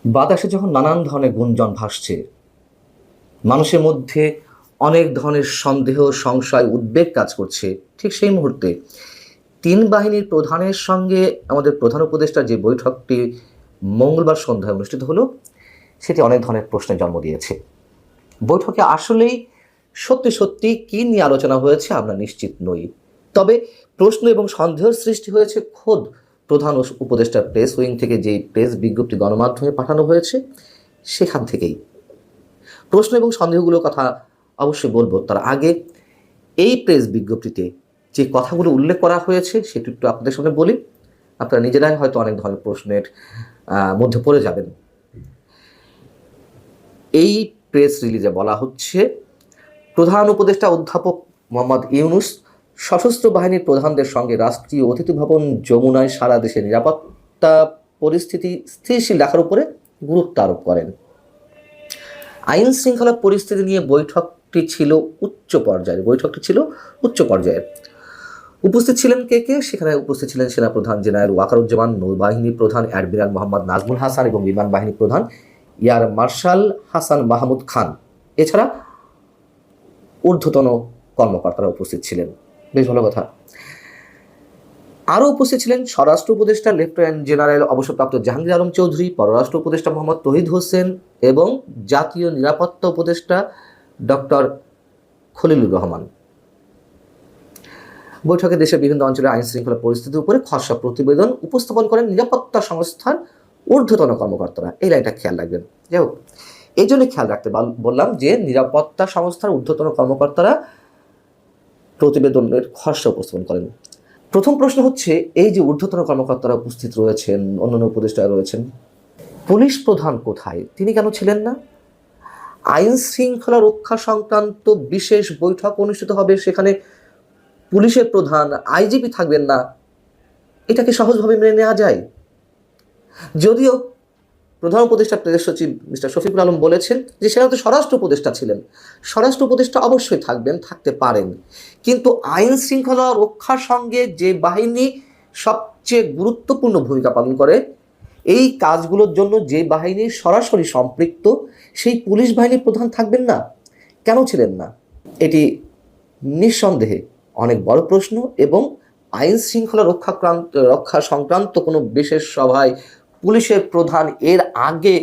বাতাসে যখন নানান ধরনের গুঞ্জন ভাসছে, মানুষের মধ্যে অনেক ধরনের সন্দেহ, সংশয়, উদ্বেগ কাজ করছে, ঠিক সেই মুহূর্তে তিন বাহিনীর প্রধানের সঙ্গে আমাদের প্রধান উপদেষ্টার যে বৈঠকটি মঙ্গলবার সন্ধ্যায় অনুষ্ঠিত হলো, সেটি অনেক ধরনের প্রশ্নের জন্ম দিয়েছে। বৈঠকে আসলেই সত্যি সত্যি কী নিয়ে আলোচনা হয়েছে আমরা নিশ্চিত নই। তবে প্রশ্ন এবং সন্দেহের সৃষ্টি হয়েছে খোদ প্রধান উপদেষ্টার প্রেস উইং থেকে যেই প্রেস বিজ্ঞপ্তি গণমাধ্যমে পাঠানো হয়েছে সেখান থেকেই। প্রশ্ন এবং সন্দেহগুলোর কথা অবশ্যই বলবো, তার আগে এই প্রেস বিজ্ঞপ্তিতে যে কথাগুলো উল্লেখ করা হয়েছে সেটি একটু আপনাদের সামনে বলি। আপনারা নিজেরাই হয়তো অনেক ধরনের প্রশ্নের মধ্যে পড়ে যাবেন। এই প্রেস রিলিজে বলা হচ্ছে, প্রধান উপদেষ্টা অধ্যাপক মোহাম্মদ ইউনূস সশস্ত্র বাহিনীর প্রধানদের সঙ্গে রাষ্ট্রীয় অতিথি ভবন যমুনায় সারা দেশের নিরাপত্তা পরিস্থিতি স্থিতিশীল রাখার উপরে গুরুত্ব আরোপ করেন। আইন শৃঙ্খলা পরিস্থিতি নিয়ে বৈঠকটি ছিল উচ্চ পর্যায়ের। উপস্থিত ছিলেন কে কে? সেখানে উপস্থিত ছিলেন সেনাপ্রধান জেনারেল ওয়াকারুজ্জামান, নৌবাহিনী প্রধান অ্যাডমিরাল মোহাম্মদ নাজমুল হাসান এবং বিমান বাহিনী প্রধান এয়ার মার্শাল হাসান মাহমুদ খান। এছাড়া ঊর্ধ্বতন কর্মকর্তারা উপস্থিত ছিলেন। বেশ ভালো কথা। আরও উপস্থিত ছিলেন স্বরাষ্ট্র উপদেষ্টা লেফটেন্যান্ট জেনারেল অবসরপ্রাপ্ত জাহাঙ্গীর আলম চৌধুরী, পররাষ্ট্র উপদেষ্টা মোহাম্মদ তৌহিদ হোসেন এবং জাতীয় নিরাপত্তা উপদেষ্টা ডক্টর খলিলুর রহমান। বৈঠকে দেশের বিভিন্ন অঞ্চলের আইন শৃঙ্খলা পরিস্থিতির উপরে খসড়া প্রতিবেদন উপস্থাপন করেন নিরাপত্তা সংস্থার ঊর্ধ্বতন কর্মকর্তারা। এই লাইনটা খেয়াল রাখবেন। যাই হোক, এই জন্য খেয়াল রাখতে বললাম যে নিরাপত্তা সংস্থার ঊর্ধ্বতন কর্মকর্তারা প্রতিবেদনের খসড়া উপস্থাপন করেন। প্রথম প্রশ্ন হচ্ছে, এই যে ঊর্ধ্বতন কর্মকর্তারা উপস্থিত রয়েছেন, অন্যান্য উপদেষ্টারা রয়েছেন, পুলিশ প্রধান কোথায়? তিনি কেন ছিলেন না? আইন শৃঙ্খলা রক্ষা সংক্রান্ত বিশেষ বৈঠক অনুষ্ঠিত হবে, সেখানে পুলিশের প্রধান আইজিপি থাকবেন না, এটাকে সহজভাবে মেনে নেওয়া যায়? যদিও প্রধান উপদেষ্টা প্রেস সচিব মিস্টার শফিকুল আলম বলেছেন যে সেটা তো স্বরাষ্ট্র উপদেষ্টা ছিলেন, স্বরাষ্ট্র উপদেষ্টা অবশ্যই থাকতে পারেন, কিন্তু আইন শৃঙ্খলা রক্ষার সঙ্গে যে বাহিনী সবচেয়ে গুরুত্বপূর্ণ ভূমিকা পালন করে, এই কাজগুলোর জন্য যে বাহিনী সরাসরি সম্পৃক্ত, সেই পুলিশ বাহিনীর প্রধান থাকবেন না? কেন ছিলেন না? এটি নিঃসন্দেহে অনেক বড় প্রশ্ন, এবং আইন শৃঙ্খলা রক্ষা সংক্রান্ত কোনো বিশেষ সভায় পুলিশের প্রধান এর আগে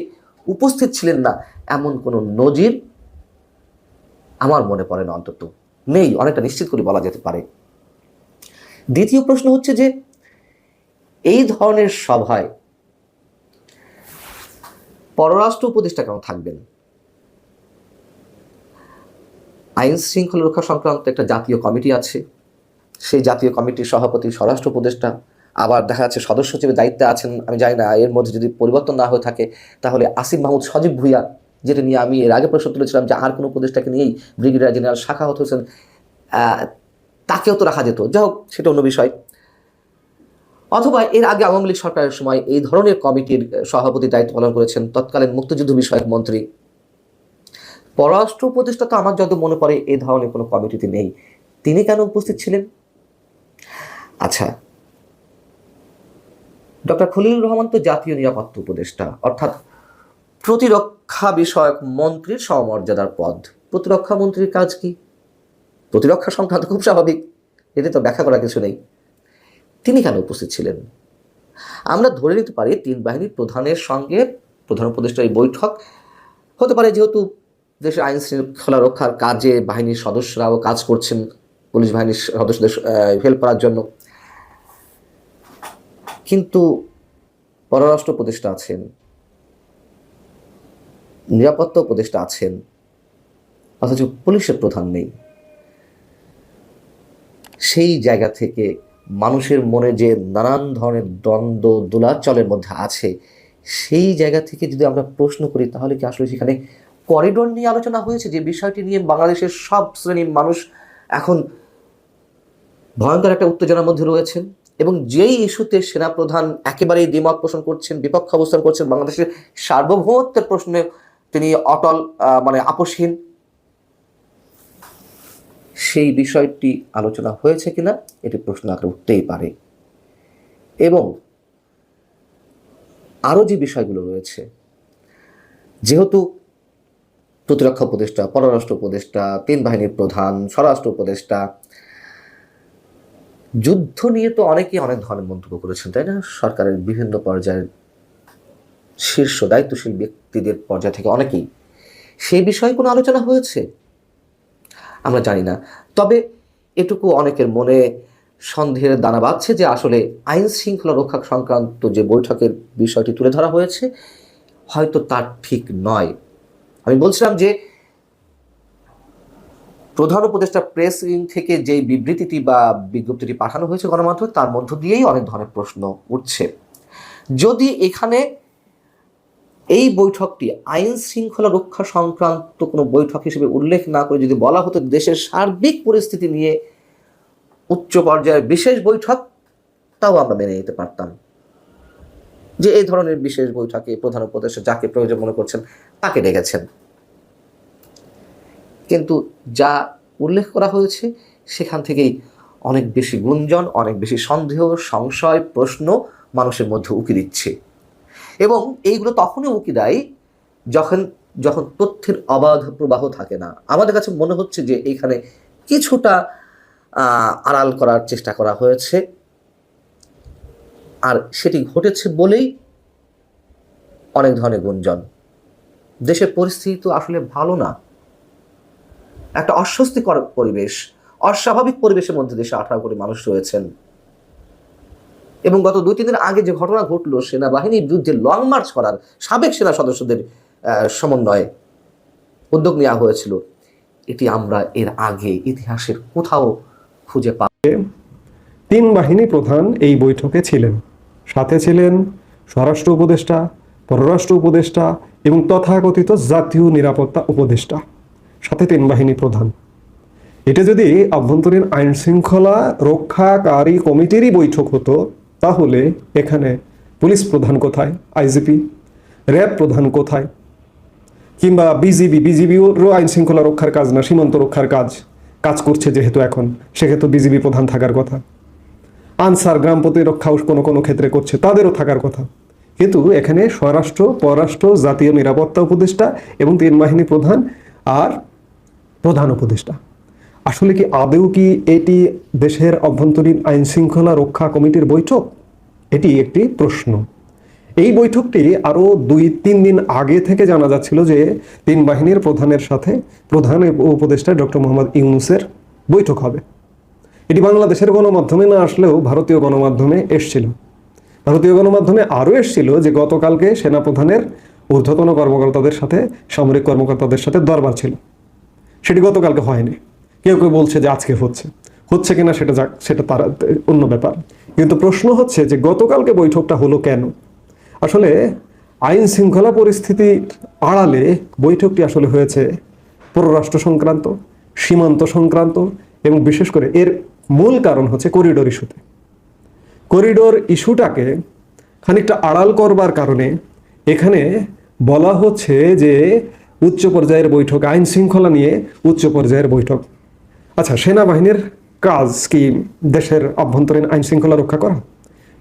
উপস্থিত ছিলেন না এমন কোনো নজির আমার মনে পড়ে না, অন্তত নেই, অনেকটা নিশ্চিত করে বলা যেতে পারে। দ্বিতীয় প্রশ্ন হচ্ছে যে এই ধরনের সভায় পররাষ্ট্র উপদেষ্টা কেন থাকবেন? আইন শৃঙ্খলা রক্ষা সংক্রান্ত একটা জাতীয় কমিটি আছে, সেই জাতীয় কমিটির সভাপতি স্বরাষ্ট্র উপদেষ্টা, আবার দেখা যাচ্ছে সদস্য সচিবের দায়িত্বে আছেন, আমি জানি না এর মধ্যে যদি পরিবর্তন না হয়ে থাকে তাহলে আসিফ মাহমুদ সজীব ভুঁইয়া, যেটা নিয়ে আমি এর আগে প্রশ্ন তুলেছিলাম যে আর কোনো উপদেষ্টাকে নিয়েই ব্রিগেডিয়ার জেনারেল সাখাওয়াত হোসেন, তাকেও তো রাখা যেত। যাই হোক, সেটা অন্য বিষয়। অথবা এর আগে আওয়ামী লীগ সরকারের সময় এই ধরনের কমিটির সভাপতির দায়িত্ব পালন করেছেন তৎকালীন মুক্তিযুদ্ধ বিষয়ক মন্ত্রী। পররাষ্ট্র উপদেষ্টা তো আমার যত মনে পড়ে এই ধরনের কোনো কমিটিতে নেই, তিনি কেন উপস্থিত ছিলেন? আচ্ছা, ডক্টর খলিলুর রহমান তো জাতীয় নিরাপত্তা উপদেষ্টা, অর্থাৎ প্রতিরক্ষা বিষয়ক মন্ত্রীর সমমর্যাদার পদ। প্রতিরক্ষা মন্ত্রীর কাজ কি? প্রতিরক্ষা সংক্রান্ত, খুব স্বাভাবিক, এটি তো ব্যাখ্যা করার কিছু নেই। তিনি কেন উপস্থিত ছিলেন? আমরা ধরে নিতে পারি তিন বাহিনীর প্রধানের সঙ্গে প্রধান উপদেষ্টার এই বৈঠক হতে পারে, যেহেতু দেশের আইন শৃঙ্খলা রক্ষার কাজে বাহিনীর সদস্যরাও কাজ করছেন, পুলিশ বাহিনীর সদস্যদের হেল্প করার জন্য। কিন্তু পররাষ্ট্র উপদেষ্টা আছেন, নিরাপত্তা উপদেষ্টা আছেন, অথচ পুলিশের প্রধান নেই। সেই জায়গা থেকে মানুষের মনে যে নানান ধরনের দ্বন্দ্ব দোলাচলের মধ্যে আছে, সেই জায়গা থেকে যদি আমরা প্রশ্ন করি তাহলে কি আসলে সেখানে করিডোর নিয়ে আলোচনা হয়েছে, যে বিষয়টি নিয়ে বাংলাদেশের সব শ্রেণীর মানুষ এখন ভয়ঙ্কর একটা উত্তেজনার মধ্যে রয়েছেন, এবং যেই ইস্যুতে সেনাপ্রধান একেবারেই দ্বিমত পোষণ করছেন, বিপক্ষ অবস্থান করছেন, বাংলাদেশের সার্বভৌমত্বের প্রশ্নে তিনি অটল, আপোষহীন, সেই বিষয়টি আলোচনা হয়েছে কিনা এটি প্রশ্ন আকারে উঠতেই পারে। এবং আরও যে বিষয়গুলো রয়েছে, যেহেতু প্রতিরক্ষা উপদেষ্টা, পররাষ্ট্র উপদেষ্টা, তিন বাহিনীর প্রধান, স্বরাষ্ট্র উপদেষ্টা, যুদ্ধ নিয়ে তো অনেকেই অনেক ধরনের মন্তব্য করেছেন, তাই না? সরকারের বিভিন্ন পর্যায়ের শীর্ষ দায়িত্বশীল ব্যক্তিদের পর্যায় থেকে অনেকেই। সেই বিষয়ে কোনো আলোচনা হয়েছে আমরা জানি না। তবে এটুকু অনেকের মনে সন্দেহের দানা বাঁধছে যে আসলে আইন শৃঙ্খলা রক্ষা সংক্রান্ত যে বৈঠকের বিষয়টি তুলে ধরা হয়েছে হয়তো তা ঠিক নয়। আমি বলছিলাম যে প্রধান উপদেষ্টা প্রেস উইং থেকে যে বিবৃতিটি বা বিজ্ঞপ্তিটি পাঠানো হয়েছে গণমাধ্যমে, তার মধ্য দিয়েই অনেক ধরনের প্রশ্ন উঠছে। যদি এখানে এই বৈঠকটি আইন শৃঙ্খলা রক্ষা সংক্রান্ত কোনো বৈঠক হিসেবে উল্লেখ না করে যদি বলা হতো দেশের সার্বিক পরিস্থিতি নিয়ে উচ্চ পর্যায়ের বিশেষ বৈঠক, তাও আমরা মেনে নিতে পারতাম যে এই ধরনের বিশেষ বৈঠকে প্রধান উপদেষ্টা যাকে প্রয়োজন মনে করছেন তাকে ডেকেছেন। কিন্তু যা উল্লেখ করা হয়েছে সেখান থেকেই অনেক বেশি গুঞ্জন, অনেক বেশি সন্দেহ, সংশয়, প্রশ্ন মানুষের মধ্যে উকি দিচ্ছে। এবং এইগুলো তখনই উকি দেয় যখন যখন তথ্যের অবাধ প্রবাহ থাকে না। আমাদের কাছে মনে হচ্ছে যে এইখানে কিছুটা আড়াল করার চেষ্টা করা হয়েছে, আর সেটি ঘটেছে বলেই অনেক ধরনের গুঞ্জন। দেশের পরিস্থিতি তো আসলে ভালো না, একটা অস্বস্তিকর পরিবেশ, অস্বাভাবিক পরিবেশের মধ্যে দেশে 18 কোটি মানুষ রয়েছেন। এবং গত 2-3 দিন আগে যে ঘটনা ঘটলো, সেনাবাহিনীর বিরুদ্ধে লং মার্চ করার সাবেক সেনা সদস্যদের সমন্বয়ে উদ্যোগ নেওয়া হয়েছিল, এটি আমরা এর আগে ইতিহাসের কোথাও খুঁজে পাই। তিন বাহিনী প্রধান এই বৈঠকে ছিলেন, সাথে ছিলেন স্বরাষ্ট্র উপদেষ্টা, পররাষ্ট্র উপদেষ্টা এবং তথাকথিত জাতীয় নিরাপত্তা উপদেষ্টা, সাথে তিন বাহিনী প্রধান। এটা যদি আভ্যন্তরীণ আইন শৃঙ্খলা রক্ষাকারী কমিটিরই বৈঠক হতো, তাহলে এখানে পুলিশ প্রধান কোথায়, আইজিপি, র্যাব প্রধান কোথায়, কিংবা বিজিবিরও আইন শৃঙ্খলা রক্ষার কাজ না, সীমান্ত রক্ষার কাজ করছে যেহেতু এখন, সেক্ষেত্রে বিজিবি প্রধান থাকার কথা। আনসার গ্রাম প্রতিরক্ষাও কোনো ক্ষেত্রে করছে, তাদেরও থাকার কথা। কিন্তু এখানে স্বরাষ্ট্র, পররাষ্ট্র, জাতীয় নিরাপত্তা উপদেষ্টা এবং তিন বাহিনী প্রধান আর প্রধান উপদেষ্টা। আসলে কি আদৌ কি এটি দেশের অভ্যন্তরীণ আইন শৃঙ্খলা রক্ষা কমিটির বৈঠক? এটি একটি প্রশ্ন। এই বৈঠকটি আরও 2-3 দিন আগে থেকে জানা যাচ্ছিল যে তিন বাহিনীর প্রধানের সাথে প্রধান উপদেষ্টা ডক্টর মোহাম্মদ ইউনূসের বৈঠক হবে। এটি বাংলাদেশের গণমাধ্যমে না আসলেও ভারতীয় গণমাধ্যমে এসছিল। ভারতীয় গণমাধ্যমে আরও এসছিল যে গতকালকে সেনাপ্রধানের ঊর্ধ্বতন কর্মকর্তাদের সাথে, সামরিক কর্মকর্তাদের সাথে দরবার ছিল। সেটি গতকালকে হয়নি। কেউ কেউ বলছে যে আজকে হচ্ছে কিনা সেটা তার অন্য ব্যাপার। কিন্তু প্রশ্ন হচ্ছে যে গতকালকে বৈঠকটা হলো কেন? আসলে আইন শৃঙ্খলা পরিস্থিতির আড়ালে বৈঠকটি আসলে হয়েছে পররাষ্ট্র সংক্রান্ত, সীমান্ত সংক্রান্ত এবং বিশেষ করে এর মূল কারণ হচ্ছে করিডোর ইস্যুতে। করিডোর ইস্যুটাকে খানিকটা আড়াল করবার কারণে এখানে বলা হচ্ছে যে উচ্চ পর্যায়ের বৈঠক, আইন শৃঙ্খলা নিয়ে উচ্চ পর্যায়ের বৈঠক। আচ্ছা, সেনাবাহিনীর কাজ কি দেশের অভ্যন্তরীণ আইন শৃঙ্খলা রক্ষা করা?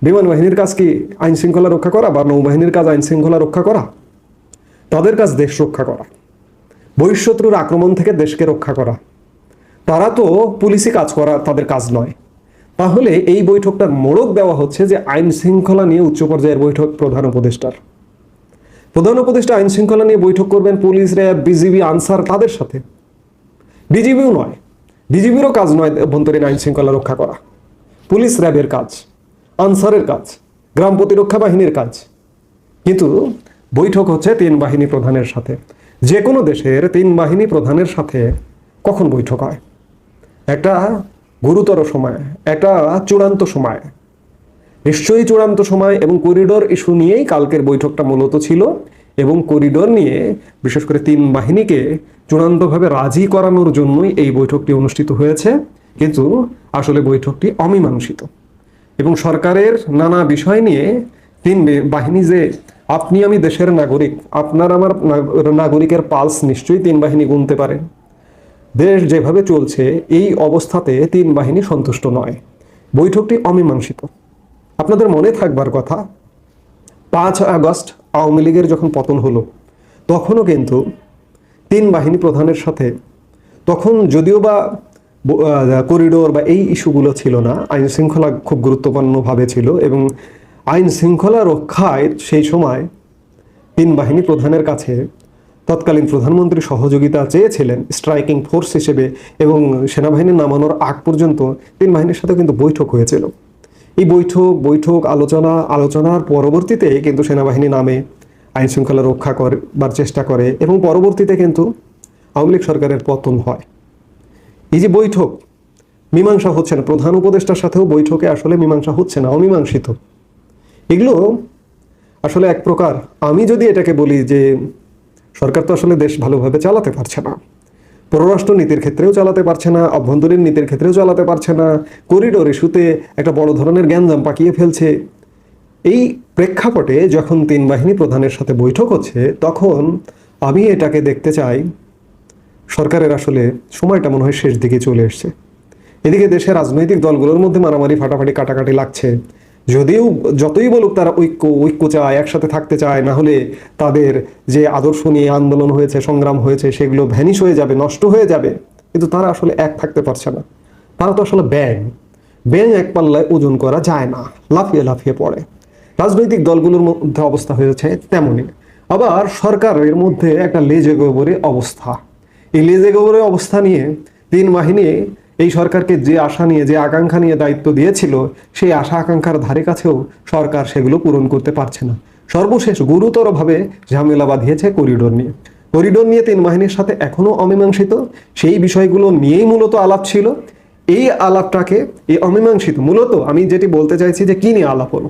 বিমান বাহিনীর কাজ কি আইন শৃঙ্খলা রক্ষা করা? বা নৌবাহিনীর কাজ আইন শৃঙ্খলা রক্ষা করা? তাদের কাজ দেশ রক্ষা করা, বহিঃশত্রুর আক্রমণ থেকে দেশকে রক্ষা করা। তারা তো পুলিশি কাজ করা তাদের কাজ নয়। তাহলে এই বৈঠকটার মোড়ক দেওয়া হচ্ছে যে আইন শৃঙ্খলা নিয়ে উচ্চ পর্যায়ের বৈঠক প্রধান উপদেষ্টার। প্রধান উপদেষ্টা আইন শৃঙ্খলা নিয়ে বৈঠক করবেন পুলিশ, র্যাব, বিজিবি, আনসার তাদের সাথে। বিজিবিও নয়, বিজিবিরও কাজ নয় অভ্যন্তরীণ আইন শৃঙ্খলা রক্ষা করা। পুলিশ র্যাবের কাজ, আনসারের কাজ, গ্রাম প্রতিরক্ষা বাহিনীর কাজ। কিন্তু বৈঠক হচ্ছে তিন বাহিনী প্রধানের সাথে। যে কোনো দেশের তিন বাহিনী প্রধানের সাথে কখন বৈঠক হয়? একটা গুরুতর সময়, একটা চূড়ান্ত সময়, নিশ্চয়ই চূড়ান্ত সময়। এবং করিডোর ইস্যু নিয়েই কালকের বৈঠকটা মূলত ছিল। এবং করিডোর নিয়ে বিশেষ করে তিন বাহিনীকে চূড়ান্তভাবে রাজি করানোর জন্যই এই বৈঠকটি অনুষ্ঠিত হয়েছে। কিন্তু আসলে বৈঠকটি অমীমাংসিত এবং সরকারের নানা বিষয় নিয়ে তিন বাহিনী যে আপনি আমি দেশের নাগরিক, আপনার আমার নাগরিকের পালস নিশ্চয়ই তিন বাহিনী গুনতে পারে। দেশ যেভাবে চলছে এই অবস্থাতে তিন বাহিনী সন্তুষ্ট নয়। বৈঠকটি অমীমাংসিত। আপনাদের মনে থাকবার কথা, 5 আগস্ট আওয়ামী লীগের যখন পতন হলো, তখনও কিন্তু তিন বাহিনী প্রধানের সাথে, তখন যদিও বা করিডোর বা এই ইস্যুগুলো ছিল না, আইন শৃঙ্খলা খুব গুরুত্বপূর্ণভাবে ছিল এবং আইন শৃঙ্খলা রক্ষায় সেই সময় তিন বাহিনী প্রধানের কাছে তৎকালীন প্রধানমন্ত্রী সহযোগিতা চেয়েছিলেন স্ট্রাইকিং ফোর্স হিসেবে, এবং সেনাবাহিনী নামানোর আগ পর্যন্ত তিন বাহিনীর সাথে কিন্তু বৈঠক হয়েছিল। এই বৈঠক আলোচনার পরবর্তীতে কিন্তু সেনাবাহিনী নামে আইন শৃঙ্খলা রক্ষা করবার চেষ্টা করে এবং পরবর্তীতে কিন্তু আওয়ামী লীগ সরকারের পতন হয়। এই যে বৈঠক, মীমাংসা হচ্ছে না, প্রধান উপদেষ্টার সাথেও বৈঠকে আসলে মীমাংসা হচ্ছে না, অমীমাংসিত। এগুলো আসলে এক প্রকার, আমি যদি এটাকে বলি যে সরকার তো আসলে দেশ ভালোভাবে চালাতে পারছে না, পররাষ্ট্র নীতির ক্ষেত্রেও চালাতে পারছে না, অভ্যন্তরীণ নীতির ক্ষেত্রেও চালাতে পারছে না, করিডোর ইস্যুতে একটা বড় ধরনের গ্যাঞ্জাম পাকিয়ে ফেলছে। এই প্রেক্ষাপটে যখন তিন বাহিনী প্রধানের সাথে বৈঠক হচ্ছে, তখন আমি এটাকে দেখতে চাই সরকারের আসলে সময়টা মনে হয় শেষ দিকে চলে এসছে। এদিকে দেশের রাজনৈতিক দলগুলোর মধ্যে মারামারি, ফাটাফাটি, কাটাকাটি লাগছে। যদিও যতই বলুক তারা ঐক্য চায়, একসাথে থাকতে চায়, না হলে তাদের যে আদর্শ নিয়ে আন্দোলন হয়েছে, সংগ্রাম হয়েছে, সেগুলো ভ্যানিশ হয়ে যাবে, নষ্ট হয়ে যাবে, কিন্তু তারা আসলে এক থাকতে পারছে না। তারা তো আসলে ব্যাঙ এক পাল্লায় ওজন করা যায় না, লাফিয়ে লাফিয়ে পড়ে। রাজনৈতিক দলগুলোর মধ্যে অবস্থা হয়েছে তেমনই। আবার সরকারের মধ্যে একটা লেজে গোবরে অবস্থা। এই লেজে গোবরে অবস্থা নিয়ে তিন বাহিনী এই সরকারকে যে আশা নিয়ে, যে আকাঙ্ক্ষা নিয়ে দায়িত্ব দিয়েছিল, সেই আশা আকাঙ্ক্ষার ধারে কাছেও সরকার সেগুলো পূরণ করতে পারছে না। সর্বশেষ গুরুতরভাবে ঝামেলা বাঁধিয়েছে করিডোর নিয়ে। করিডোর নিয়ে তিন বাহিনীর সাথে এখনো অমীমাংসিত, সেই বিষয়গুলো নিয়েই মূলত আলাপ ছিল। এই আলাপটাকে, এই অমীমাংসিত, মূলত আমি যেটি বলতে চাইছি যে কি নিয়ে আলাপ হলো,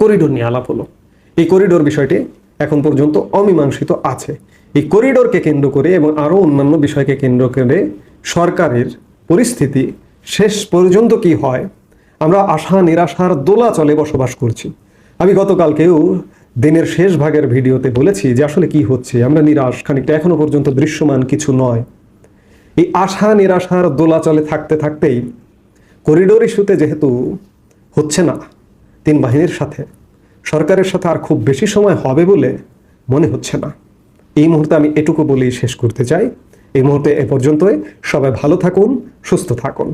করিডোর নিয়ে আলাপ হলো। এই করিডোর বিষয়টি এখন পর্যন্ত অমীমাংসিত আছে। এই করিডোরকে কেন্দ্র করে এবং আরো অন্যান্য বিষয়কে কেন্দ্র করে সরকারের পরিস্থিতি শেষ পর্যন্ত কি হয়, আমরা আশা নিরাশার দোলাচলে বসবাস করছি। আমি গতকালকেও দিনের শেষ ভাগের ভিডিওতে বলেছি যে আসলে কি হচ্ছে, আমরা নিরাশ, খানিকটা এখনো পর্যন্ত দৃশ্যমান কিছু নয়। এই আশা নিরাশার দোলাচলে থাকতে থাকতেই করিডোর ইস্যুতে যেহেতু হচ্ছে না তিন বাহিনীর সাথে, সরকারের সাথে আর খুব বেশি সময় হবে বলে মনে হচ্ছে না। এই মুহূর্তে আমি এটুকু বলেই শেষ করতে চাই। এই মুহূর্তে এ পর্যন্তই। সবাই ভালো থাকুন, সুস্থ থাকুন।